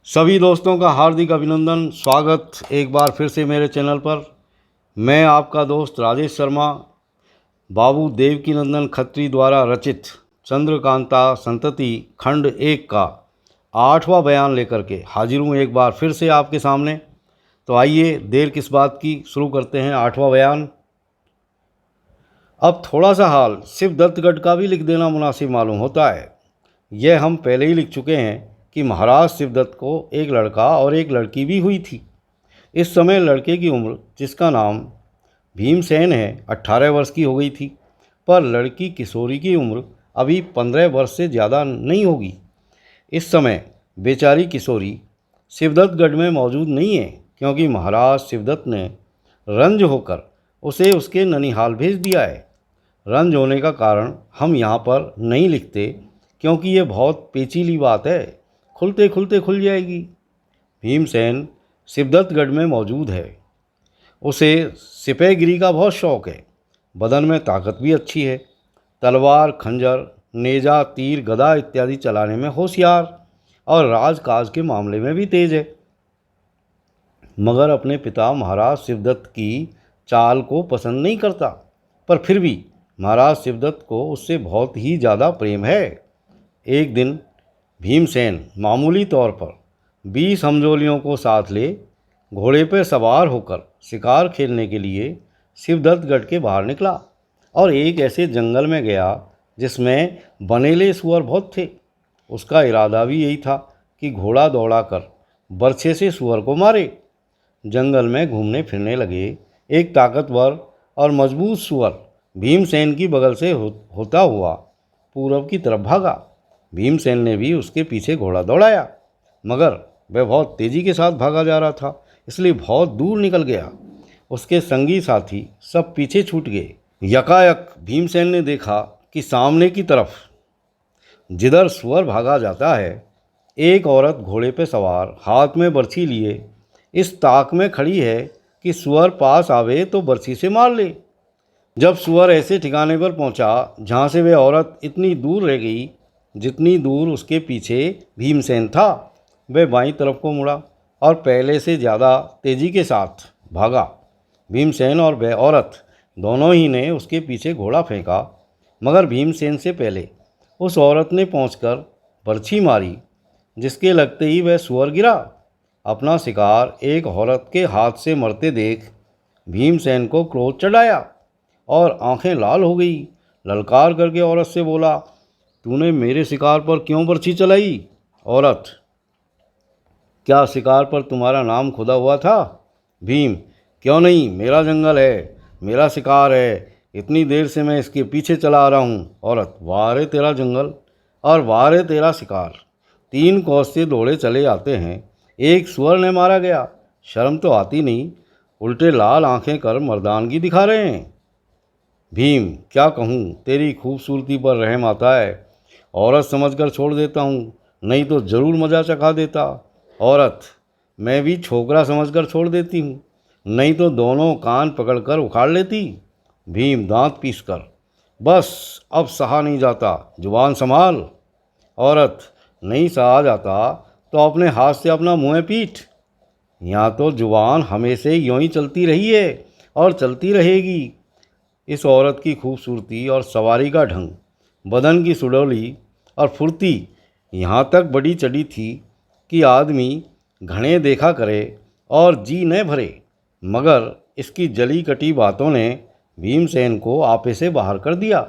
सभी दोस्तों का हार्दिक अभिनंदन। स्वागत एक बार फिर से मेरे चैनल पर। मैं आपका दोस्त राजेश शर्मा बाबू देवकीनंदन खत्री द्वारा रचित चंद्रकांता संतति खंड 1 का 8वां बयान लेकर के हाजिर हूँ एक बार फिर से आपके सामने। तो आइए देर किस बात की, शुरू करते हैं 8वां बयान। अब थोड़ा सा हाल शिवदत्तगढ़ का भी लिख देना मुनासिब मालूम होता है। यह हम पहले ही लिख चुके हैं कि महाराज शिवदत्त को एक लड़का और एक लड़की भी हुई थी। इस समय लड़के की उम्र, जिसका नाम भीमसेन है, 18 वर्ष की हो गई थी, पर लड़की किशोरी की उम्र अभी 15 वर्ष से ज़्यादा नहीं होगी। इस समय बेचारी किशोरी शिवदत्तगढ़ में मौजूद नहीं है, क्योंकि महाराज शिवदत्त ने रंज होकर उसे उसके ननिहाल भेज दिया है। रंज होने का कारण हम यहाँ पर नहीं लिखते, क्योंकि ये बहुत पेचीली बात है, खुलते खुलते खुल जाएगी। भीमसेन शिवदत्तगढ़ में मौजूद है। उसे सिपाहीगिरी का बहुत शौक़ है। बदन में ताकत भी अच्छी है। तलवार, खंजर, नेजा, तीर, गदा इत्यादि चलाने में होशियार और राजकाज के मामले में भी तेज है। मगर अपने पिता महाराज शिवदत्त की चाल को पसंद नहीं करता, पर फिर भी महाराज शिवदत्त को उससे बहुत ही ज़्यादा प्रेम है। एक दिन भीमसेन मामूली तौर पर 20 हमजोलियों को साथ ले घोड़े पर सवार होकर शिकार खेलने के लिए शिवदत्तगढ़ के बाहर निकला और एक ऐसे जंगल में गया जिसमें बनेले सुअर बहुत थे। उसका इरादा भी यही था कि घोड़ा दौड़ाकर बर्छे से सुअर को मारे। जंगल में घूमने फिरने लगे एक ताकतवर और मजबूत सुअर भीमसेन की बगल से होता हुआ पूरब की तरफ भागा। भीमसेन ने भी उसके पीछे घोड़ा दौड़ाया, मगर वह बहुत तेज़ी के साथ भागा जा रहा था, इसलिए बहुत दूर निकल गया। उसके संगी साथी सब पीछे छूट गए। यकायक भीमसेन ने देखा कि सामने की तरफ जिधर सुअर भागा जाता है, एक औरत घोड़े पर सवार हाथ में बर्छी लिए इस ताक में खड़ी है कि सुअर पास आवे तो बर्छी से मार ले। जब सुअर ऐसे ठिकाने पर पहुंचा जहां से वह औरत इतनी दूर रह गई जितनी दूर उसके पीछे भीमसेन था, वह बाईं तरफ को मुड़ा और पहले से ज़्यादा तेज़ी के साथ भागा। भीमसेन और वह औरत दोनों ही ने उसके पीछे घोड़ा फेंका, मगर भीमसेन से पहले उस औरत ने पहुंचकर बर्छी मारी, जिसके लगते ही वह सुअर गिरा। अपना शिकार एक औरत के हाथ से मरते देख भीमसेन को क्रोध चढ़ाया और आंखें लाल हो गई। ललकार करके औरत से बोला, तूने मेरे शिकार पर क्यों बर्छी चलाई? औरत, क्या शिकार पर तुम्हारा नाम खुदा हुआ था? भीम, क्यों नहीं, मेरा जंगल है, मेरा शिकार है, इतनी देर से मैं इसके पीछे चला आ रहा हूँ। औरत, वाह रे तेरा जंगल और वाह रे तेरा शिकार, 3 कोस से दौड़े चले आते हैं, एक सुअर ने मारा गया, शर्म तो आती नहीं, उल्टे लाल आंखें कर मर्दानगी दिखा रहे हैं। भीम, क्या कहूँ, तेरी खूबसूरती पर रहम आता है। औरत समझकर छोड़ देता हूँ, नहीं तो ज़रूर मज़ा चखा देता। औरत, मैं भी छोकरा समझकर छोड़ देती हूँ, नहीं तो दोनों कान पकड़कर उखाड़ लेती। भीम, दांत पीसकर, बस अब सहा नहीं जाता, जुबान संभाल। औरत, नहीं सहा जाता तो अपने हाथ से अपना मुँह पीट। यहाँ तो जुबान हमेशा यूँ ही चलती रही है और चलती रहेगी। इस औरत की खूबसूरती और सवारी का ढंग, बदन की सुडौली और फुर्ती यहाँ तक बड़ी चढ़ी थी कि आदमी घने देखा करे और जी न भरे, मगर इसकी जली कटी बातों ने भीमसेन को आपे से बाहर कर दिया।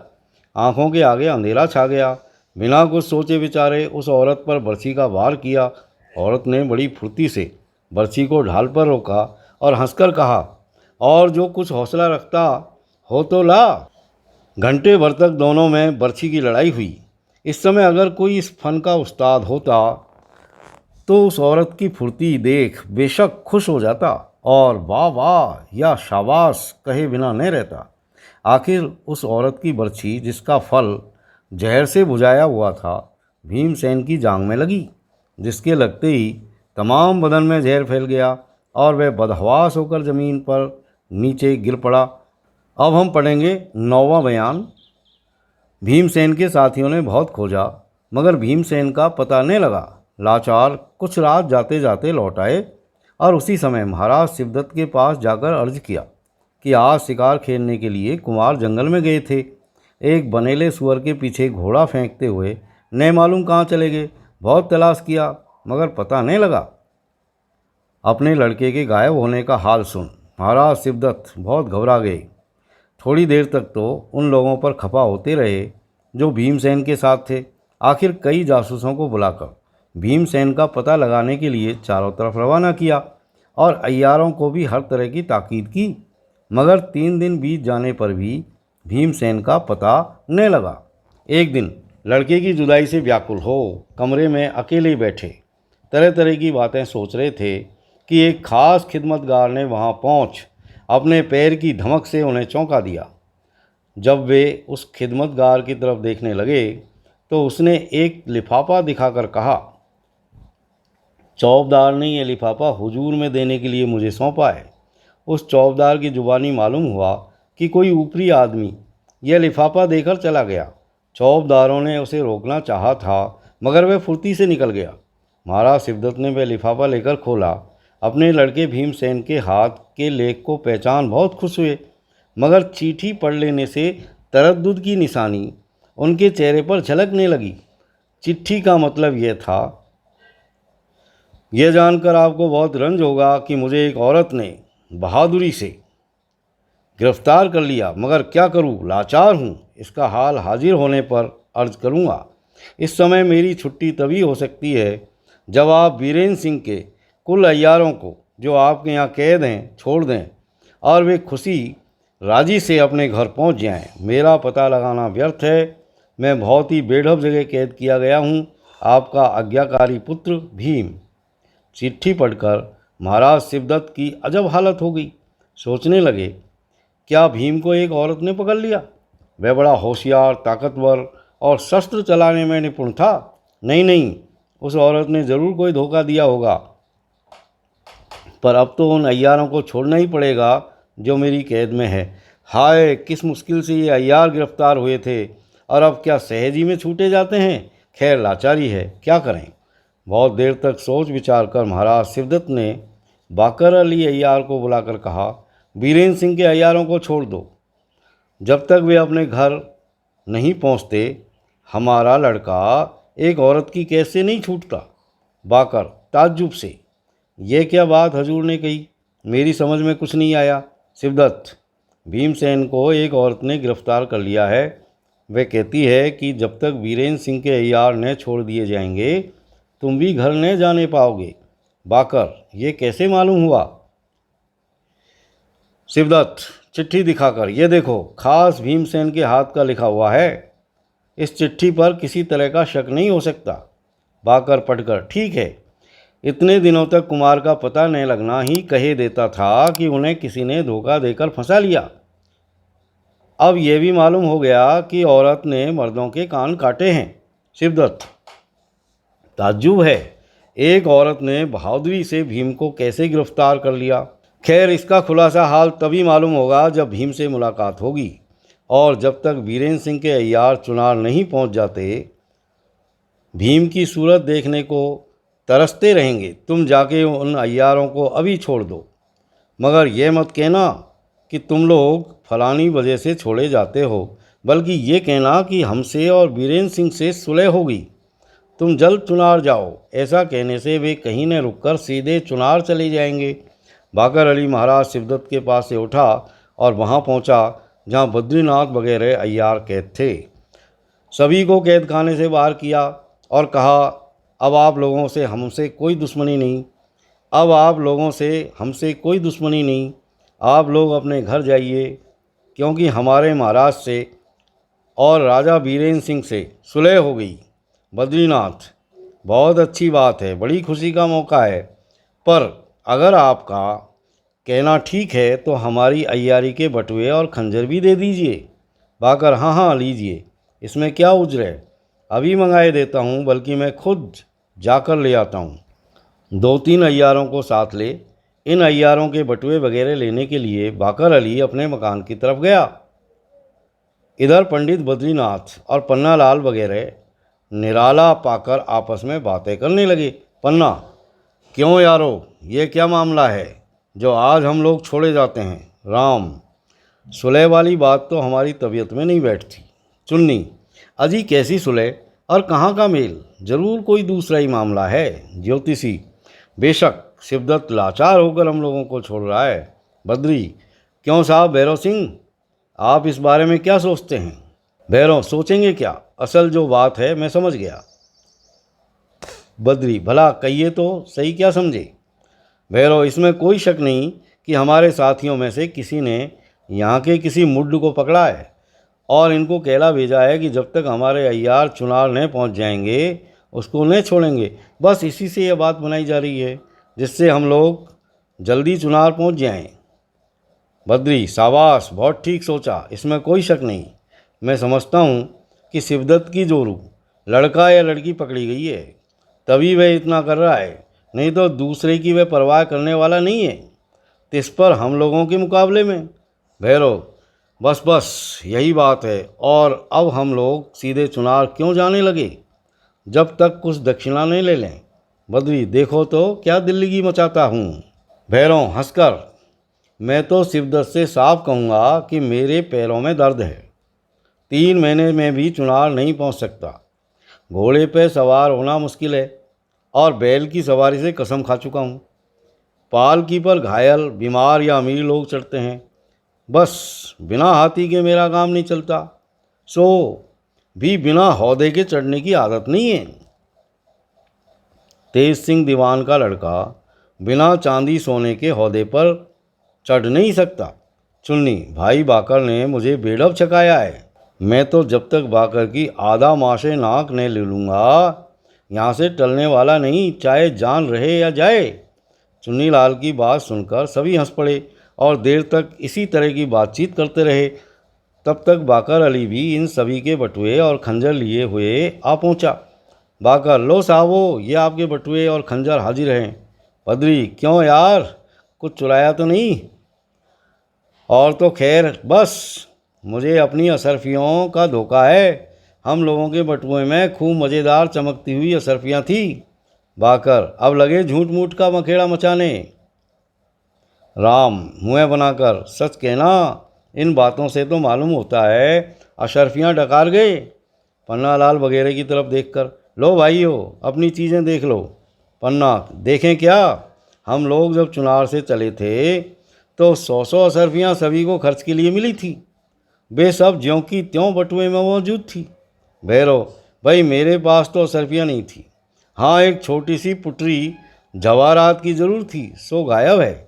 आंखों के आगे अंधेरा छा गया। बिना कुछ सोचे विचारे उस औरत पर बर्छी का वार किया। औरत ने बड़ी फुर्ती से बर्छी को ढाल पर रोका और हंसकर कहा, और जो कुछ हौसला रखता हो तो ला। घंटे भर तक दोनों में बर्छी की लड़ाई हुई। इस समय अगर कोई इस फन का उस्ताद होता तो उस औरत की फुर्ती देख बेशक खुश हो जाता और वाह वाह या शाबाश कहे बिना न रहता। आखिर उस औरत की बर्छी, जिसका फल जहर से बुझाया हुआ था, भीमसेन की जांघ में लगी, जिसके लगते ही तमाम बदन में जहर फैल गया और वह बदहवास होकर ज़मीन पर नीचे गिर पड़ा। अब हम पढ़ेंगे 9वां बयान। भीमसेन के साथियों ने बहुत खोजा, मगर भीमसेन का पता नहीं लगा। लाचार कुछ रात जाते जाते लौट आए और उसी समय महाराज शिवदत्त के पास जाकर अर्ज किया कि आज शिकार खेलने के लिए कुमार जंगल में गए थे। एक बनेले सुअर के पीछे घोड़ा फेंकते हुए न मालूम कहाँ चले गए। बहुत तलाश किया मगर पता नहीं लगा। अपने लड़के के गायब होने का हाल सुन महाराज शिवदत्त बहुत घबरा गए। थोड़ी देर तक तो उन लोगों पर खफा होते रहे जो भीमसेन के साथ थे। आखिर कई जासूसों को बुलाकर भीमसेन का पता लगाने के लिए चारों तरफ रवाना किया और अय्यारों को भी हर तरह की ताकीद की, मगर 3 दिन बीत जाने पर भी भीमसेन का पता न लगा। एक दिन लड़के की जुदाई से व्याकुल हो कमरे में अकेले बैठे तरह तरह की बातें सोच रहे थे कि एक खास खिदमतगार ने वहां पहुंच अपने पैर की धमक से उन्हें चौंका दिया। जब वे उस खिदमतगार की तरफ देखने लगे तो उसने एक लिफाफा दिखाकर कहा, चौबदार ने यह लिफाफा हुजूर में देने के लिए मुझे सौंपा है। उस चौबदार की जुबानी मालूम हुआ कि कोई ऊपरी आदमी यह लिफाफा देकर चला गया। चौबदारों ने उसे रोकना चाहा था मगर वह फुर्ती से निकल गया। महाराज शिवदत्त ने वह लिफाफा लेकर खोला। अपने लड़के भीमसेन के हाथ के लेख को पहचान बहुत खुश हुए, मगर चिट्ठी पढ़ लेने से तरद्दुद की निशानी उनके चेहरे पर झलकने लगी। चिट्ठी का मतलब यह था, यह जानकर आपको बहुत रंज होगा कि मुझे एक औरत ने बहादुरी से गिरफ्तार कर लिया, मगर क्या करूं, लाचार हूं। इसका हाल हाजिर होने पर अर्ज करूंगा। इस समय मेरी छुट्टी तभी हो सकती है जब आप वीरेंद्र सिंह के कुल अय्यारों को जो आपके यहाँ कैद हैं छोड़ दें और वे खुशी राजी से अपने घर पहुंच जाएं। मेरा पता लगाना व्यर्थ है। मैं बहुत ही बेढब जगह कैद किया गया हूं। आपका आज्ञाकारी पुत्र भीम। चिट्ठी पढ़कर महाराज शिवदत्त की अजब हालत हो गई। सोचने लगे, क्या भीम को एक औरत ने पकड़ लिया? वह बड़ा होशियार, ताकतवर और शस्त्र चलाने में निपुण था। नहीं, उस औरत ने ज़रूर कोई धोखा दिया होगा। पर अब तो उन अय्यारों को छोड़ना ही पड़ेगा जो मेरी कैद में है। हाय, किस मुश्किल से ये अय्यार गिरफ्तार हुए थे और अब क्या सहज ही में छूटे जाते हैं। खैर, लाचारी है, क्या करें। बहुत देर तक सोच विचार कर महाराज शिवदत्त ने बाकर अली अय्यार को बुलाकर कहा, वीरेंद्र सिंह के अय्यारों को छोड़ दो। जब तक वे अपने घर नहीं पहुंचते हमारा लड़का एक औरत की कैद से नहीं छूटता। बाकर ताज्जुब से, ये क्या बात हजूर ने कही, मेरी समझ में कुछ नहीं आया। शिवदत्त, भीमसेन को एक औरत ने गिरफ्तार कर लिया है। वह कहती है कि जब तक वीरेंद्र सिंह के अय्यार न छोड़ दिए जाएंगे तुम भी घर न जाने पाओगे। बाकर, ये कैसे मालूम हुआ? शिवदत्त चिट्ठी दिखाकर, ये देखो, खास भीमसेन के हाथ का लिखा हुआ है। इस चिट्ठी पर किसी तरह का शक नहीं हो सकता। बाकर पढ़कर, ठीक है, इतने दिनों तक कुमार का पता नहीं लगना ही कहे देता था कि उन्हें किसी ने धोखा देकर फंसा लिया। अब यह भी मालूम हो गया कि औरत ने मर्दों के कान काटे हैं। शिवदत्त, ताज्जुब है, एक औरत ने बहादुरी से भीम को कैसे गिरफ्तार कर लिया। खैर, इसका खुलासा हाल तभी मालूम होगा जब भीम से मुलाकात होगी, और जब तक वीरेंद्र सिंह के अय्यार चुनार नहीं पहुंच जाते भीम की सूरत देखने को तरसते रहेंगे। तुम जाके उन अय्यारों को अभी छोड़ दो, मगर यह मत कहना कि तुम लोग फलानी वजह से छोड़े जाते हो, बल्कि ये कहना कि हमसे और वीरेंद्र सिंह से सुलह होगी। तुम जल्द चुनार जाओ। ऐसा कहने से वे कहीं न रुककर सीधे चुनार चले जाएंगे। बाकर अली महाराज शिवदत्त के पास से उठा और वहाँ पहुँचा जहाँ बद्रीनाथ वगैरह अय्यार कैद थे। सभी को कैद खाने से बाहर किया और कहा, अब आप लोगों से हमसे कोई दुश्मनी नहीं। आप लोग अपने घर जाइए, क्योंकि हमारे महाराज से और राजा वीरेंद्र सिंह से सुलह हो गई। बद्रीनाथ, बहुत अच्छी बात है, बड़ी खुशी का मौका है। पर अगर आपका कहना ठीक है तो हमारी अय्यारी के बटुए और खंजर भी दे दीजिए। बाकर, हाँ लीजिए, इसमें क्या उज्र है, अभी मंगाए देता हूँ, बल्कि मैं खुद जाकर ले आता हूँ। 2-3 अय्यारों को साथ ले इन अय्यारों के बटुए वगैरह लेने के लिए बाकर अली अपने मकान की तरफ गया। इधर पंडित बद्रीनाथ और पन्नालाल वगैरह निराला पाकर आपस में बातें करने लगे। पन्ना, क्यों यारो, ये क्या मामला है जो आज हम लोग छोड़े जाते हैं? राम, सुलह वाली बात तो हमारी तबीयत में नहीं बैठती। चुन्नी, अजी कैसी सुलह और कहाँ का मेल, जरूर कोई दूसरा ही मामला है। ज्योतिषी, बेशक शिवदत्त लाचार होकर हम लोगों को छोड़ रहा है। बद्री, क्यों साहब भैरव सिंह, आप इस बारे में क्या सोचते हैं? भैरव, सोचेंगे क्या, असल जो बात है मैं समझ गया। बद्री, भला कहिए तो सही, क्या समझे? भैरव, इसमें कोई शक नहीं कि हमारे साथियों में से किसी ने यहाँ के किसी मुड्ढ को पकड़ा है और इनको कहला भेजा है कि जब तक हमारे अय्यार चुनार नहीं पहुँच जाएंगे उसको नहीं छोड़ेंगे। बस इसी से यह बात बनाई जा रही है जिससे हम लोग जल्दी चुनार पहुँच जाएं। बद्री, शाबाश, बहुत ठीक सोचा, इसमें कोई शक नहीं। मैं समझता हूँ कि शिवदत्त की जोरू लड़का या लड़की पकड़ी गई है, तभी वह इतना कर रहा है, नहीं तो दूसरे की वह परवाह करने वाला नहीं है, तिस पर हम लोगों के मुकाबले में। भैरव, बस बस यही बात है, और अब हम लोग सीधे चुनार क्यों जाने लगे जब तक कुछ दक्षिणा नहीं ले लें? बद्री, देखो तो क्या दिल्लगी मचाता हूँ। भैरव हंसकर, मैं तो शिवदत्त से साफ कहूँगा कि मेरे पैरों में दर्द है, 3 महीने में भी चुनार नहीं पहुँच सकता। घोड़े पे सवार होना मुश्किल है और बैल की सवारी से कसम खा चुका हूँ। पालकी पर घायल, बीमार या अमीर लोग चढ़ते हैं, बस बिना हाथी के मेरा काम नहीं चलता। सो भी बिना हौदे के चढ़ने की आदत नहीं है। तेज सिंह दीवान का लड़का बिना चांदी सोने के हौदे पर चढ़ नहीं सकता। चुन्नी, भाई बाकर ने मुझे बेढब छकाया है, मैं तो जब तक बाकर की आधा माशे नाक नहीं ले लूँगा यहाँ से टलने वाला नहीं, चाहे जान रहे या जाए। चुन्नीलाल की बात सुनकर सभी हंस पड़े और देर तक इसी तरह की बातचीत करते रहे। तब तक बाकर अली भी इन सभी के बटुए और खंजर लिए हुए आ पहुंचा। बाकर, लो साहबो, ये आपके बटुए और खंजर हाजिर हैं। बद्री, क्यों यार, कुछ चुराया तो नहीं? और तो खैर बस मुझे अपनी असरफियों का धोखा है, हम लोगों के बटुए में खूब मज़ेदार चमकती हुई असरफियाँ थी। बाकर, अब लगे झूठ मूठ का मखेड़ा मचाने। राम मुँह बनाकर, सच कहना, इन बातों से तो मालूम होता है अशरफियाँ डकार गए। पन्नालाल वगैरह की तरफ देखकर, लो भाइयों, अपनी चीज़ें देख लो। पन्ना, देखें क्या, हम लोग जब चुनार से चले थे तो 100 अशरफियाँ सभी को खर्च के लिए मिली थी, वे सब ज्यों की त्यों बटुए में मौजूद थी। भैरव, भाई मेरे पास तो अशरफियाँ नहीं थी, हाँ एक छोटी सी पुटरी जवाहरात की ज़रूर थी, सो गायब है।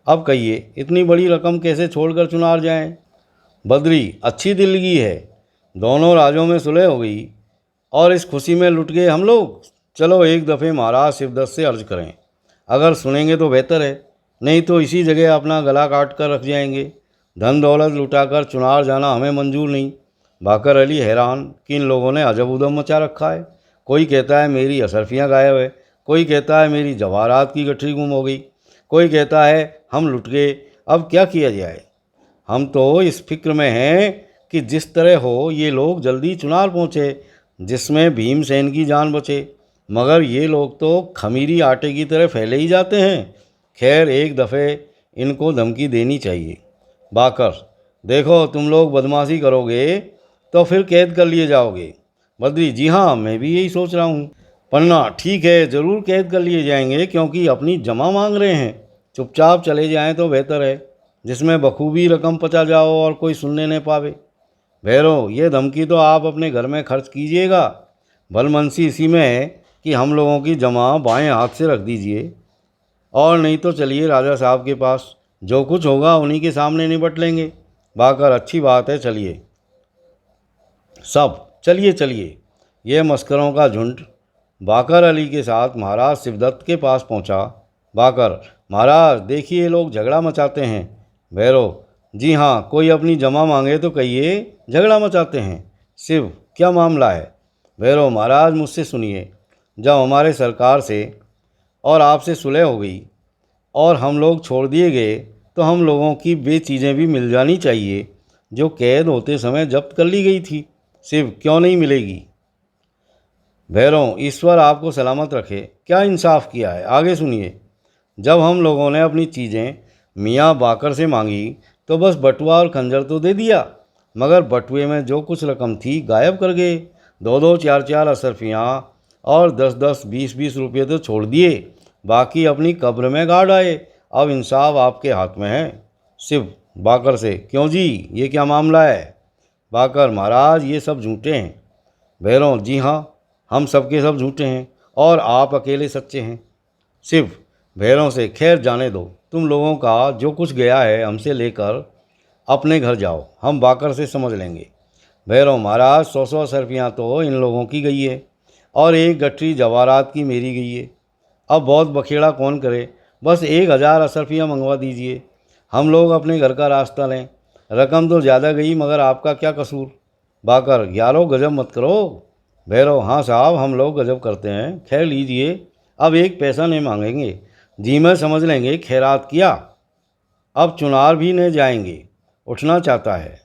अब कहिए इतनी बड़ी रकम कैसे छोड़कर चुनार जाएं? बद्री, अच्छी दिलगी है, दोनों राजों में सुलह हो गई और इस खुशी में लुट गए हम लोग। चलो एक दफ़े महाराज शिवदत्त से अर्ज करें, अगर सुनेंगे तो बेहतर है, नहीं तो इसी जगह अपना गला काट कर रख जाएंगे। धन दौलत लुटाकर चुनार जाना हमें मंजूर नहीं। बाकर अली हैरान कि इन लोगों ने अजब उदम मचा रखा है। कोई कहता है मेरी असरफियाँ गायब है, कोई कहता है मेरी जवाहरात की गठरी गुम हो गई, कोई कहता है हम लुट गए, अब क्या किया जाए? हम तो इस फिक्र में हैं कि जिस तरह हो ये लोग जल्दी चुनार पहुँचे, जिसमें भीमसेन की जान बचे, मगर ये लोग तो खमीरी आटे की तरह फैले ही जाते हैं। खैर एक दफ़े इनको धमकी देनी चाहिए। बाकर, देखो तुम लोग बदमाशी करोगे तो फिर कैद कर लिए जाओगे। बद्री, जी हाँ, मैं भी यही सोच रहा हूँ। पन्ना, ठीक है, ज़रूर कैद कर लिए जाएंगे क्योंकि अपनी जमा मांग रहे हैं, चुपचाप चले जाएं तो बेहतर है, जिसमें बखूबी रकम पचा जाओ और कोई सुनने न पावे। भैरव, ये धमकी तो आप अपने घर में खर्च कीजिएगा, भलमनसी इसी में है कि हम लोगों की जमा बाएं हाथ से रख दीजिए, और नहीं तो चलिए राजा साहब के पास, जो कुछ होगा उन्हीं के सामने निपट लेंगे। बाकर, अच्छी बात है, चलिए सब, चलिए चलिए। यह मस्करों का झुंड बाकर अली के साथ महाराज शिवदत्त के पास पहुंचा। बाकर, महाराज देखिए लोग झगड़ा मचाते हैं। भैरव, जी हाँ, कोई अपनी जमा मांगे तो कहिए झगड़ा मचाते हैं। शिव, क्या मामला है? भैरव, महाराज मुझसे सुनिए, जब हमारे सरकार से और आपसे सुलह हो गई और हम लोग छोड़ दिए गए तो हम लोगों की वे चीज़ें भी मिल जानी चाहिए जो कैद होते समय जब्त कर ली गई थी। शिव, क्यों नहीं मिलेगी? भैरव, ईश्वर आपको सलामत रखे। क्या इंसाफ किया है, आगे सुनिए। जब हम लोगों ने अपनी चीज़ें मियाँ बाकर से मांगी तो बस बटुआ और खंजर तो दे दिया, मगर बटुए में जो कुछ रकम थी गायब कर गए। 2-2, 4-4 असरफियाँ और 10-10, 20-20 रुपये तो छोड़ दिए, बाकी अपनी कब्र में गाड़ आए। अब इंसाफ आपके हाथ में है। शिव बाकर से, क्यों जी, ये क्या मामला है? बाकर, महाराज ये सब झूठे हैं। भैरव, जी हाँ, हम सबके सब झूठे हैं और आप अकेले सच्चे हैं। शिव भैरव से, खैर जाने दो, तुम लोगों का जो कुछ गया है हमसे लेकर अपने घर जाओ, हम बाकर से समझ लेंगे। भैरव, महाराज 100-100 असरफियाँ तो इन लोगों की गई है और एक गठरी जवाहरात की मेरी गई है। अब बहुत बखेड़ा कौन करे, बस 1000 असरफियाँ मंगवा दीजिए, हम लोग अपने घर का रास्ता लें। रकम तो ज़्यादा गई, मगर आपका क्या कसूर? बाकर, यारो गजब मत करो। भैरव, हाँ साहब, हम लोग गजब करते हैं, खैर लीजिए, अब एक पैसा नहीं मांगेंगे। जी मैं समझ लेंगे, खैरात किया। अब चुनार भी नहीं जाएंगे, उठना चाहता है।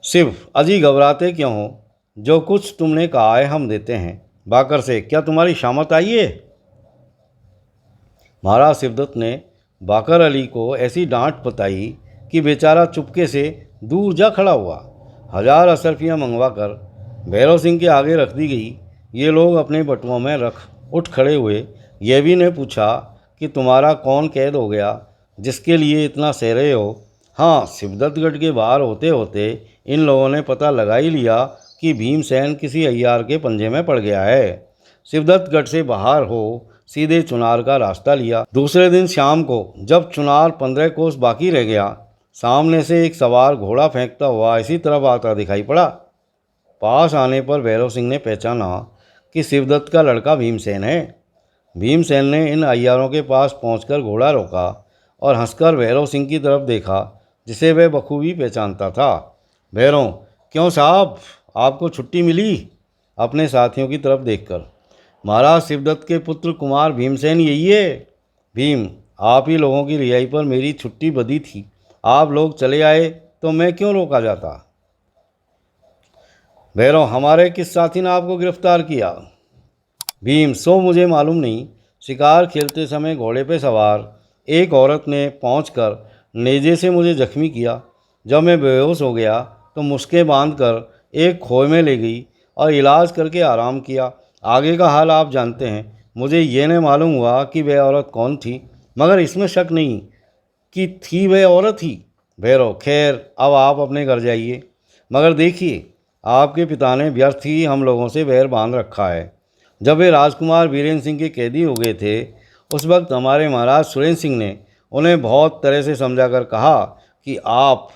शिव, अजी घबराते क्यों हो, जो कुछ तुमने कहा है हम देते हैं। बाकर से, क्या तुम्हारी शामत आई है? महाराज शिवदत्त ने बाकर अली को ऐसी डांट बताई कि बेचारा चुपके से दूर जा खड़ा हुआ। 1000 असरफियाँ मंगवा कर भैरव सिंह के आगे रख दी गई। ये लोग अपने बटुओं में रख उठ खड़े हुए। यह भी ने पूछा कि तुम्हारा कौन कैद हो गया जिसके लिए इतना सह रहे हो? हाँ, शिवदत्तगढ़ के बाहर होते होते इन लोगों ने पता लगा ही लिया कि भीमसेन किसी अय्यार के पंजे में पड़ गया है। शिवदत्तगढ़ से बाहर हो सीधे चुनार का रास्ता लिया। दूसरे दिन शाम को जब चुनार 15 कोस बाकी रह गया, सामने से एक सवार घोड़ा फेंकता हुआ इसी तरफ आता दिखाई पड़ा। पास आने पर भैरव सिंह ने पहचाना कि शिवदत्त का लड़का भीमसेन है। भीमसेन ने इन अय्यारों के पास पहुंचकर घोड़ा रोका और हंसकर भैरव सिंह की तरफ देखा, जिसे वह बखूबी पहचानता था। भैरव, क्यों साहब, आपको छुट्टी मिली? अपने साथियों की तरफ देखकर, महाराज शिवदत्त के पुत्र कुमार भीमसेन यही है। भीम, आप ही लोगों की रिहाई पर मेरी छुट्टी बधी थी, आप लोग चले आए तो मैं क्यों रोका जाता? भैरव, हमारे किस साथी ने आपको गिरफ्तार किया? भीम, सो मुझे मालूम नहीं। शिकार खेलते समय घोड़े पे सवार एक औरत ने पहुंचकर नेजे से मुझे जख्मी किया। जब मैं बेहोश हो गया तो मुश्के बांधकर एक खोए में ले गई और इलाज करके आराम किया। आगे का हाल आप जानते हैं। मुझे ये नहीं मालूम हुआ कि वह औरत कौन थी, मगर इसमें शक नहीं कि थी वह औरत ही। भैरव, खैर अब आप अपने घर जाइए, मगर देखिए आपके पिता ने व्यर्थ ही हम लोगों से बैर बांध रखा है। जब वे राजकुमार वीरेंद्र सिंह के कैदी हो गए थे, उस वक्त हमारे महाराज सुरेंद्र सिंह ने उन्हें बहुत तरह से समझाकर कहा कि आप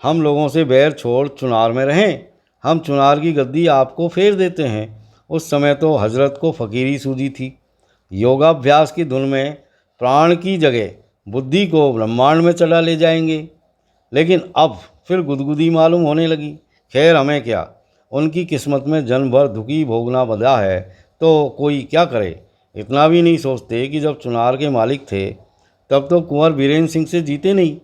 हम लोगों से बैर छोड़ चुनार में रहें, हम चुनार की गद्दी आपको फेर देते हैं। उस समय तो हजरत को फ़कीरी सूझी थी। योगाभ्यास की धुन में प्राण की जगह बुद्धि को ब्रह्मांड में चला ले जाएंगे, लेकिन अब फिर गुदगुदी मालूम होने लगी। खैर हमें क्या, उनकी किस्मत में जन्म भर दुखी भोगना बंधा है तो कोई क्या करे। इतना भी नहीं सोचते कि जब चुनार के मालिक थे तब तो कुंवर बीरेंद्र सिंह से जीते नहीं,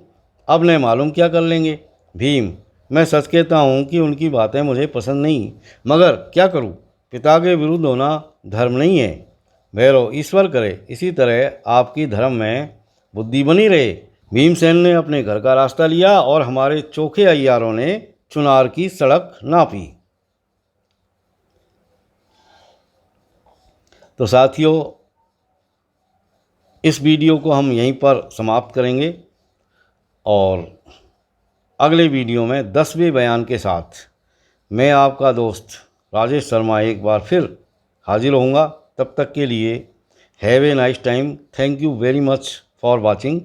अब न मालूम क्या कर लेंगे। भीम, मैं सच कहता हूँ कि उनकी बातें मुझे पसंद नहीं, मगर क्या करूँ, पिता के विरुद्ध होना धर्म नहीं है। भैरव, ईश्वर करे इसी तरह आपकी धर्म में बुद्धि बनी रहे। भीमसेन ने अपने घर का रास्ता लिया और हमारे चोखे अय्यारों ने चुनार की सड़क नापी। तो साथियों, इस वीडियो को हम यहीं पर समाप्त करेंगे और अगले वीडियो में 10वें बयान के साथ मैं आपका दोस्त राजेश शर्मा एक बार फिर हाजिर होऊंगा। तब तक के लिए have a nice time. Thank you very much for watching.